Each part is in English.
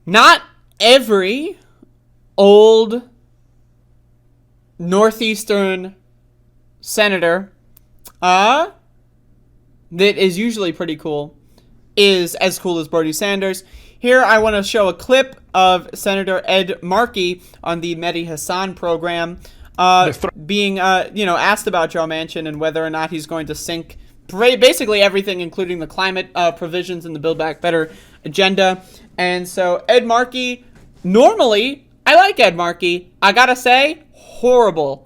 not every old Northeastern senator that is usually pretty cool is as cool as Bernie Sanders. Here I want to show a clip of Senator Ed Markey on the Mehdi Hasan program being asked about Joe Manchin and whether or not he's going to sink basically everything, including the climate provisions in the Build Back Better agenda. And so Ed Markey, normally, I like Ed Markey. I gotta say, horrible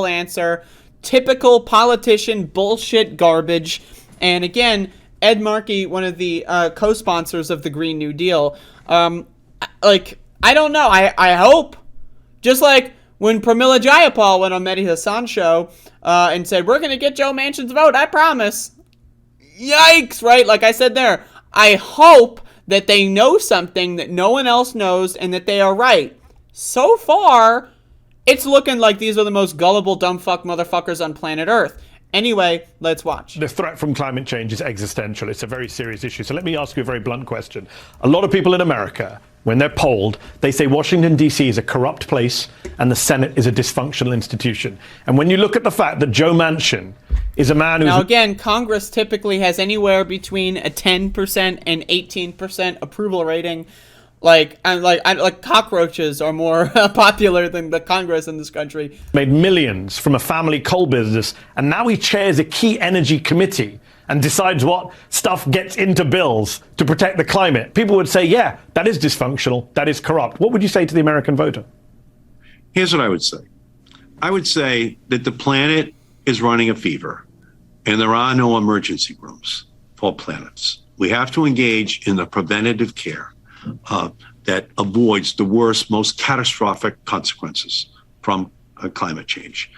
answer. Typical politician bullshit garbage. And again, Ed Markey, one of the co-sponsors of the Green New Deal. I don't know. I hope, just like when Pramila Jayapal went on Mehdi Hasan's show and said, we're going to get Joe Manchin's vote, I promise. Yikes, right? Like I said there, I hope that they know something that no one else knows and that they are right. So far, it's looking like these are the most gullible, dumb fuck motherfuckers on planet Earth. Anyway, let's watch. The threat from climate change is existential. It's a very serious issue. So let me ask you a very blunt question. A lot of people in America, when they're polled, they say Washington, D.C. is a corrupt place and the Senate is a dysfunctional institution. And when you look at the fact that Joe Manchin is a man who's... Now, again, Congress typically has anywhere between a 10% and 18% approval rating. Like cockroaches are more popular than the Congress in this country. Made millions from a family coal business, and now he chairs a key energy committee and decides what stuff gets into bills to protect the climate. People would say, yeah, that is dysfunctional, that is corrupt. What would you say to the American voter? Here's what I would say. I would say that the planet is running a fever, and there are no emergency rooms for planets. We have to engage in the preventative care that avoids the worst, most catastrophic consequences from climate change.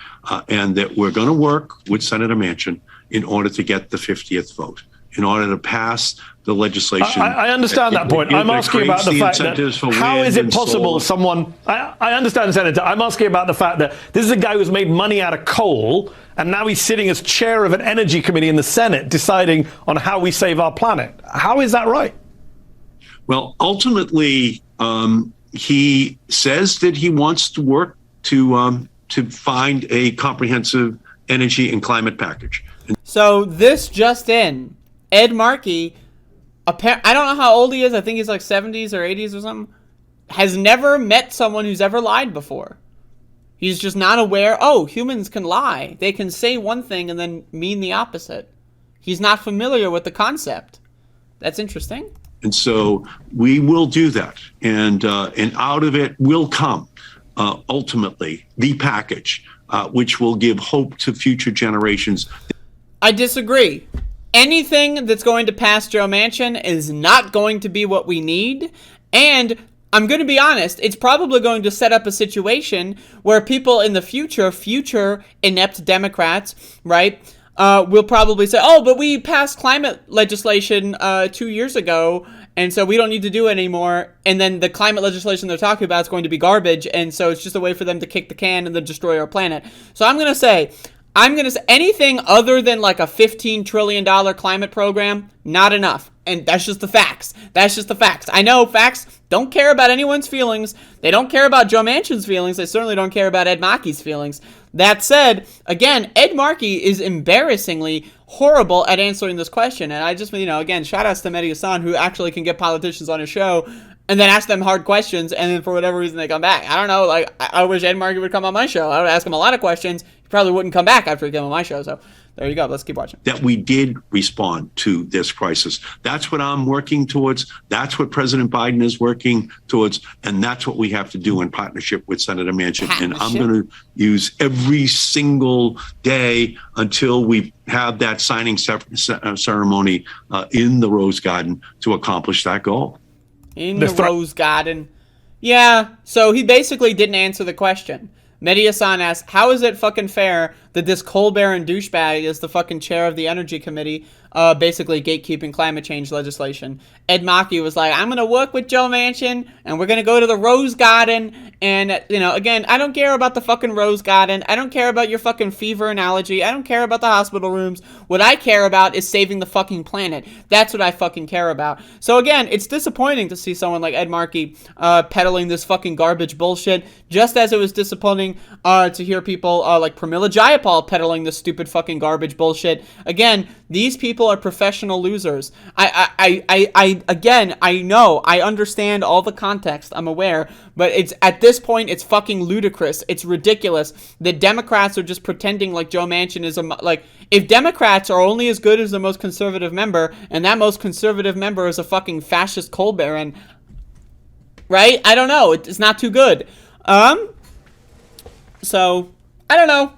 And that we're going to work with Senator Manchin in order to get the 50th vote, in order to pass the legislation. I understand that point. I'm asking about the fact that how is it possible someone... I understand, Senator. I'm asking about the fact that this is a guy who's made money out of coal, and now he's sitting as chair of an energy committee in the Senate deciding on how we save our planet. How is that right? Well, ultimately, he says that he wants to work to find a comprehensive energy and climate package. So this just in, Ed Markey, I don't know how old he is. I think he's like 70s or 80s or something. Has never met someone who's ever lied before. He's just not aware. Oh, humans can lie. They can say one thing and then mean the opposite. He's not familiar with the concept. That's interesting. And so we will do that. And out of it will come, ultimately, the package, which will give hope to future generations. I disagree. Anything that's going to pass Joe Manchin is not going to be what we need. And I'm going to be honest, it's probably going to set up a situation where people in the future inept Democrats, right, will probably say, oh, but we passed climate legislation 2 years ago, and so we don't need to do it anymore. And then the climate legislation they're talking about is going to be garbage, and so it's just a way for them to kick the can and then destroy our planet. So I'm going to say anything other than like a $15 trillion climate program, not enough. And that's just the facts. I know facts don't care about anyone's feelings. They don't care about Joe Manchin's feelings. They certainly don't care about Ed Markey's feelings. That said, again, Ed Markey is embarrassingly horrible at answering this question. And I just, again, shout outs to Mehdi Hasan, who actually can get politicians on his show and then ask them hard questions, and then for whatever reason they come back. I don't know, I wish Ed Markey would come on my show. I would ask him a lot of questions. He probably wouldn't come back after he came on my show, so there you go. Let's keep watching. That we did respond to this crisis. That's what I'm working towards. That's what President Biden is working towards. And that's what we have to do in partnership with Senator Manchin. And I'm going to use every single day until we have that signing ceremony in the Rose Garden to accomplish that goal. In the Rose Garden. Yeah, so he basically didn't answer the question. Mehdi Hasan asked, how is it fucking fair that this coal baron douchebag is the fucking chair of the Energy Committee, basically gatekeeping climate change legislation? Ed Markey was like, I'm going to work with Joe Manchin, and we're going to go to the Rose Garden, And, you know, again, I don't care about the fucking rose garden. I don't care about your fucking fever analogy. I don't care about the hospital rooms. What I care about is saving the fucking planet. That's what I fucking care about. So, again, it's disappointing to see someone like Ed Markey peddling this fucking garbage bullshit, just as it was disappointing to hear people like Pramila Jayapal peddling this stupid fucking garbage bullshit. Again, these people are professional losers. Again, I know, I understand all the context, I'm aware, but it's at this point, it's fucking ludicrous. It's ridiculous that Democrats are just pretending like Joe Manchin is like, if Democrats are only as good as the most conservative member, and that most conservative member is a fucking fascist coal baron, right? I don't know. It's not too good. So, I don't know.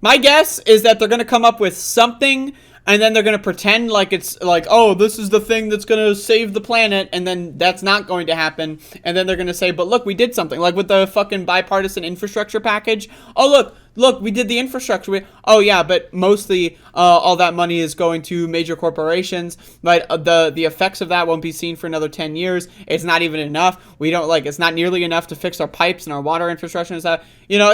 My guess is that they're going to come up with something, and then they're going to pretend like it's like, oh, this is the thing that's going to save the planet, and then that's not going to happen. And then they're going to say, but look, we did something. Like with the fucking bipartisan infrastructure package. Oh, look, we did the infrastructure. Oh, yeah, but mostly all that money is going to major corporations. But the effects of that won't be seen for another 10 years. It's not even enough. It's not nearly enough to fix our pipes and our water infrastructure and stuff. You know,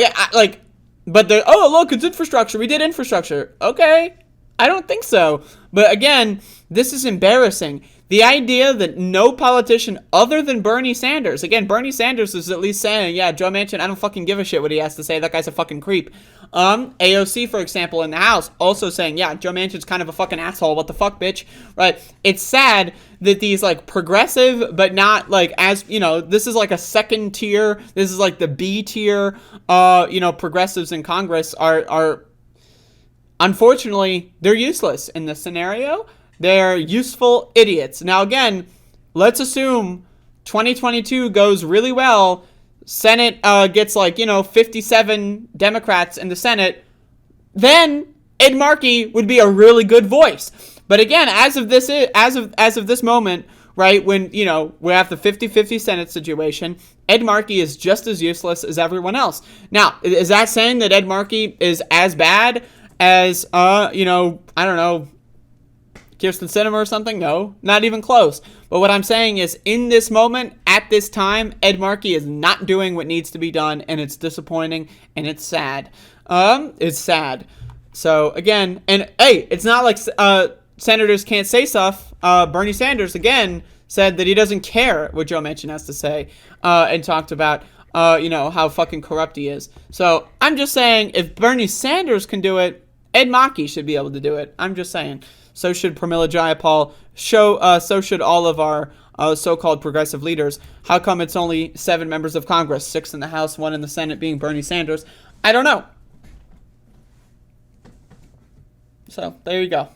but look, it's infrastructure. We did infrastructure. Okay. I don't think so. But again, this is embarrassing. The idea that no politician other than Bernie Sanders, again, Bernie Sanders is at least saying, yeah, Joe Manchin, I don't fucking give a shit what he has to say. That guy's a fucking creep. AOC, for example, in the House, also saying, yeah, Joe Manchin's kind of a fucking asshole. What the fuck, bitch? Right? It's sad that these, like, progressive, but not, like, as, you know, this is like a second tier. This is like the B tier, progressives in Congress are unfortunately, they're useless in this scenario. They're useful idiots. Now, again, let's assume 2022 goes really well. Senate gets 57 Democrats in the Senate. Then Ed Markey would be a really good voice. But again, as of this moment, right, when, we have the 50-50 Senate situation, Ed Markey is just as useless as everyone else. Now, is that saying that Ed Markey is as bad as, I don't know, Kirsten Sinema or something? No, not even close. But what I'm saying is, in this moment, at this time, Ed Markey is not doing what needs to be done, and it's disappointing, and it's sad. It's sad. So, again, and hey, it's not like senators can't say stuff. Bernie Sanders, again, said that he doesn't care what Joe Manchin has to say, and talked about how fucking corrupt he is. So, I'm just saying, if Bernie Sanders can do it, Ed Markey should be able to do it. I'm just saying. So should Pramila Jayapal. So should all of our so-called progressive leaders. How come it's only 7 members of Congress, 6 in the House, 1 in the Senate, being Bernie Sanders? I don't know. So, there you go.